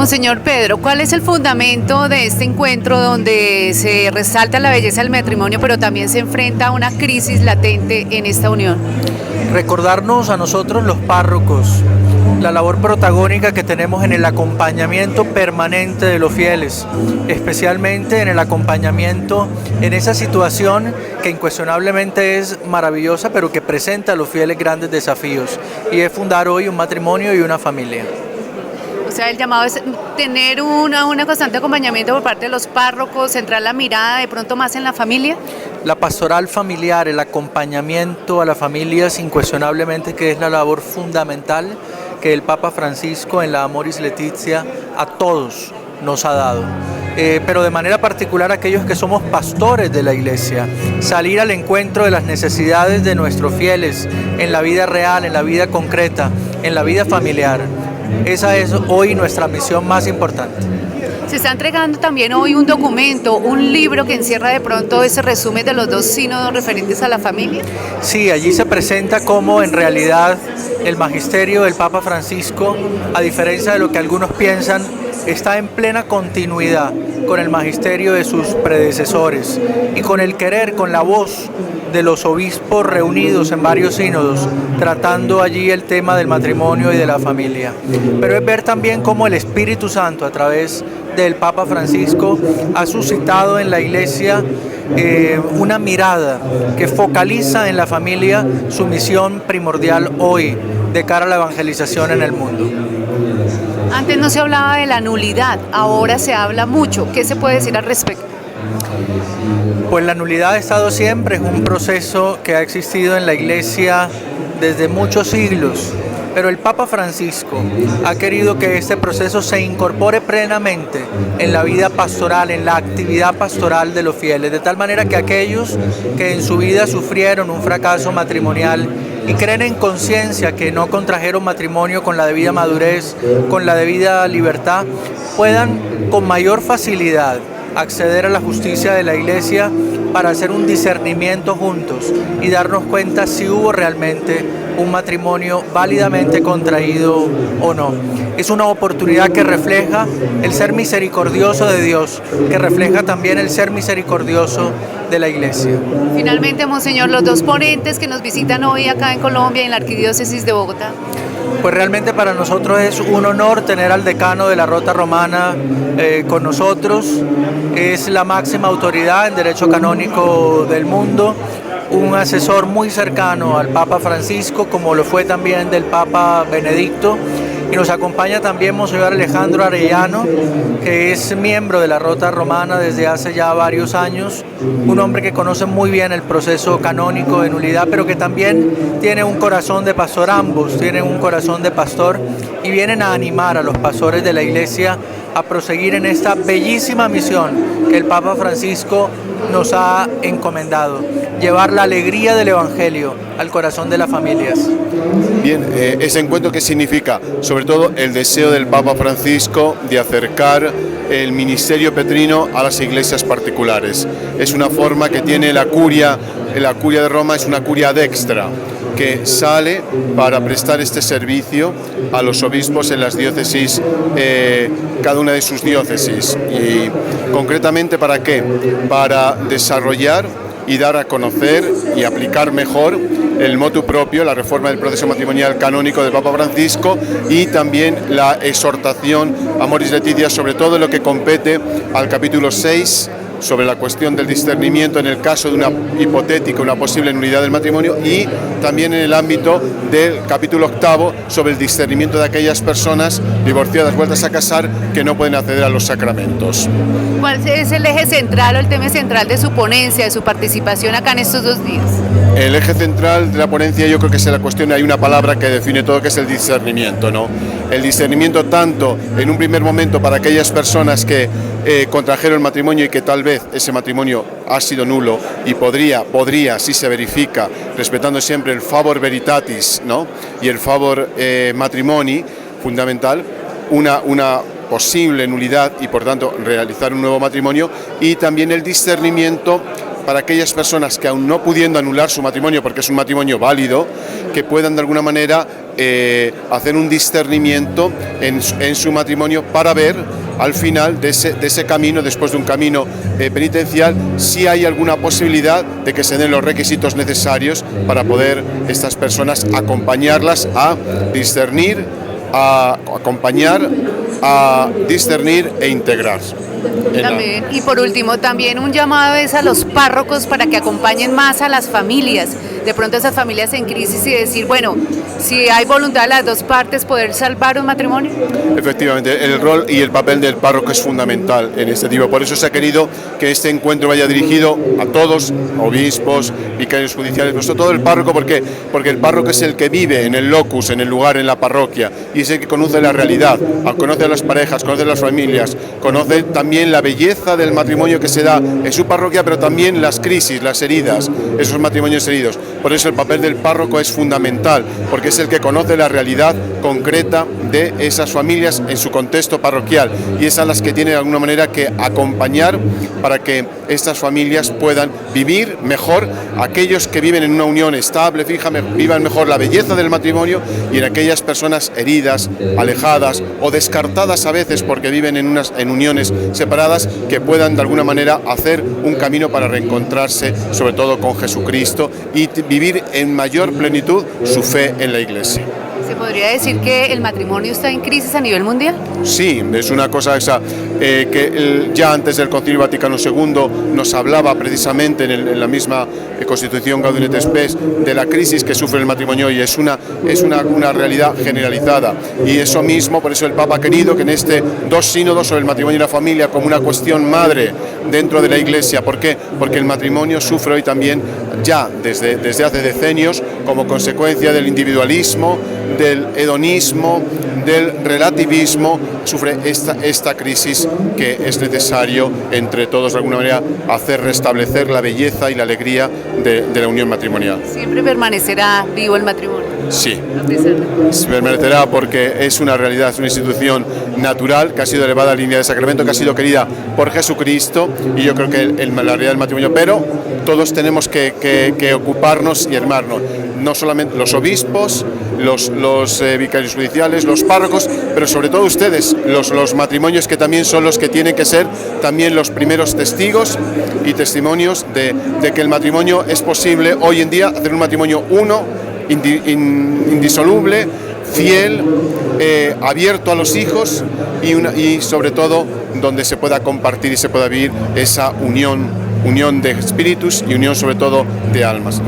Monseñor Pedro, ¿cuál es el fundamento de este encuentro donde se resalta la belleza del matrimonio, pero también se enfrenta a una crisis latente en esta unión? Recordarnos a nosotros los párrocos la labor protagónica que tenemos en el acompañamiento permanente de los fieles, especialmente en el acompañamiento en esa situación que incuestionablemente es maravillosa, pero que presenta a los fieles grandes desafíos, y es fundar hoy un matrimonio y una familia. O sea, el llamado es tener un constante acompañamiento por parte de los párrocos, centrar la mirada de pronto más en la familia. La pastoral familiar, el acompañamiento a las familias, incuestionablemente que es la labor fundamental que el Papa Francisco en la Amoris Laetitia a todos nos ha dado. Pero de manera particular a aquellos que somos pastores de la Iglesia, salir al encuentro de las necesidades de nuestros fieles en la vida real, en la vida concreta, en la vida familiar. Esa es hoy nuestra misión más importante. Se está entregando también hoy un documento, un libro que encierra de pronto ese resumen de los dos sínodos referentes a la familia. Sí, allí se presenta cómo en realidad el magisterio del Papa Francisco, a diferencia de lo que algunos piensan, está en plena continuidad con el magisterio de sus predecesores y con el querer, con la voz de los obispos reunidos en varios sínodos, tratando allí el tema del matrimonio y de la familia. Pero es ver también cómo el Espíritu Santo, a través del Papa Francisco, ha suscitado en la Iglesia una mirada que focaliza en la familia su misión primordial hoy de cara a la evangelización en el mundo. Antes no se hablaba de la nulidad, ahora se habla mucho. ¿Qué se puede decir al respecto? Pues la nulidad ha estado siempre, es un proceso que ha existido en la Iglesia desde muchos siglos, pero el Papa Francisco ha querido que este proceso se incorpore plenamente en la vida pastoral, en la actividad pastoral de los fieles, de tal manera que aquellos que en su vida sufrieron un fracaso matrimonial y creen en conciencia que no contrajeron matrimonio con la debida madurez, con la debida libertad, puedan con mayor facilidad acceder a la justicia de la Iglesia para hacer un discernimiento juntos y darnos cuenta si hubo realmente un matrimonio válidamente contraído o no. Es una oportunidad que refleja el ser misericordioso de Dios, que refleja también el ser misericordioso de la Iglesia. Finalmente, Monseñor, los dos ponentes que nos visitan hoy acá en Colombia, en la Arquidiócesis de Bogotá. Pues realmente para nosotros es un honor tener al decano de la Rota Romana con nosotros. Es la máxima autoridad en derecho canónico del mundo, un asesor muy cercano al Papa Francisco, como lo fue también del Papa Benedicto. Y nos acompaña también Monseñor Alejandro Arellano, que es miembro de la Rota Romana desde hace ya varios años, un hombre que conoce muy bien el proceso canónico de nulidad, pero que también tiene un corazón de pastor, ambos tienen un corazón de pastor y vienen a animar a los pastores de la Iglesia a proseguir en esta bellísima misión que el Papa Francisco nos ha encomendado, llevar la alegría del Evangelio al corazón de las familias. Bien, ese encuentro, ¿qué significa? Sobre todo el deseo del Papa Francisco de acercar el ministerio petrino a las iglesias particulares. Es una forma que tiene la curia de Roma, es una curia dextra, que sale para prestar este servicio a los obispos en las diócesis, cada una de sus diócesis. Y concretamente, ¿para qué? Para desarrollar y dar a conocer y aplicar mejor el motu propio, la reforma del proceso matrimonial canónico del Papa Francisco, y también la exhortación a Amoris Laetitia sobre todo lo que compete al capítulo 6, sobre la cuestión del discernimiento en el caso de una hipotética, una posible nulidad del matrimonio, y también en el ámbito del capítulo 8 sobre el discernimiento de aquellas personas divorciadas, vueltas a casar, que no pueden acceder a los sacramentos. ¿Cuál es el eje central o el tema central de su ponencia, de su participación acá en estos 2 días? El eje central de la ponencia, yo creo que es la cuestión, hay una palabra que define todo, que es el discernimiento, ¿no? El discernimiento tanto en un primer momento para aquellas personas que contrajeron matrimonio y que tal vez ese matrimonio ha sido nulo y podría, si se verifica, respetando siempre el favor veritatis, ¿no? Y el favor matrimoni, fundamental, una posible nulidad y por tanto realizar un nuevo matrimonio, y también el discernimiento para aquellas personas que aún no pudiendo anular su matrimonio porque es un matrimonio válido, que puedan de alguna manera hacer un discernimiento en su matrimonio para ver al final de ese camino, después de un camino penitencial, si hay alguna posibilidad de que se den los requisitos necesarios para poder estas personas acompañarlas a discernir, a acompañar, a discernir e integrar. También, y por último, también un llamado es a los párrocos para que acompañen más a las familias, de pronto esas familias en crisis, y decir, bueno, si hay voluntad de las dos partes, poder salvar un matrimonio. Efectivamente, el rol y el papel del párroco es fundamental en este tipo. Por eso se ha querido que este encuentro vaya dirigido a todos, obispos, vicarios judiciales, pero sobre todo el párroco. ¿Por qué? Porque el párroco es el que vive en el locus, en el lugar, en la parroquia, y es el que conoce la realidad, conoce a las parejas, conoce a las familias, conoce también la belleza del matrimonio que se da en su parroquia, pero también las crisis, las heridas, esos matrimonios heridos. Por eso el papel del párroco es fundamental, porque es el que conoce la realidad concreta de esas familias en su contexto parroquial, y es a las que tiene de alguna manera que acompañar para que estas familias puedan vivir mejor, aquellos que viven en una unión estable, fija, vivan mejor la belleza del matrimonio, y en aquellas personas heridas, alejadas o descartadas a veces porque viven en uniones separadas, que puedan de alguna manera hacer un camino para reencontrarse sobre todo con Jesucristo y vivir en mayor plenitud su fe en la Iglesia. ¿Se podría decir que el matrimonio está en crisis a nivel mundial? Sí, es una cosa que ya antes del Concilio Vaticano II nos hablaba precisamente en la misma Constitución Gaudium et Spes de la crisis que sufre el matrimonio, y es una realidad generalizada. Y eso mismo, por eso el Papa ha querido que en este dos sínodos sobre el matrimonio y la familia como una cuestión madre dentro de la Iglesia. ¿Por qué? Porque el matrimonio sufre hoy también, ya desde hace decenios, como consecuencia del individualismo, del hedonismo, del relativismo, sufre esta crisis que es necesario entre todos de alguna manera hacer restablecer la belleza y la alegría de la unión matrimonial. ¿Siempre permanecerá vivo el matrimonio? Sí, permanecerá porque es una realidad, es una institución natural que ha sido elevada a línea de sacramento, que ha sido querida por Jesucristo, y yo creo que la realidad del matrimonio, pero todos tenemos que ocuparnos y hermarnos, no solamente los obispos, los vicarios judiciales, los párrocos, pero sobre todo ustedes, los matrimonios, que también son los que tienen que ser también los primeros testigos y testimonios de que el matrimonio es posible hoy en día, hacer un matrimonio indisoluble, fiel, abierto a los hijos, y sobre todo donde se pueda compartir y se pueda vivir esa unión de espíritus y unión sobre todo de almas.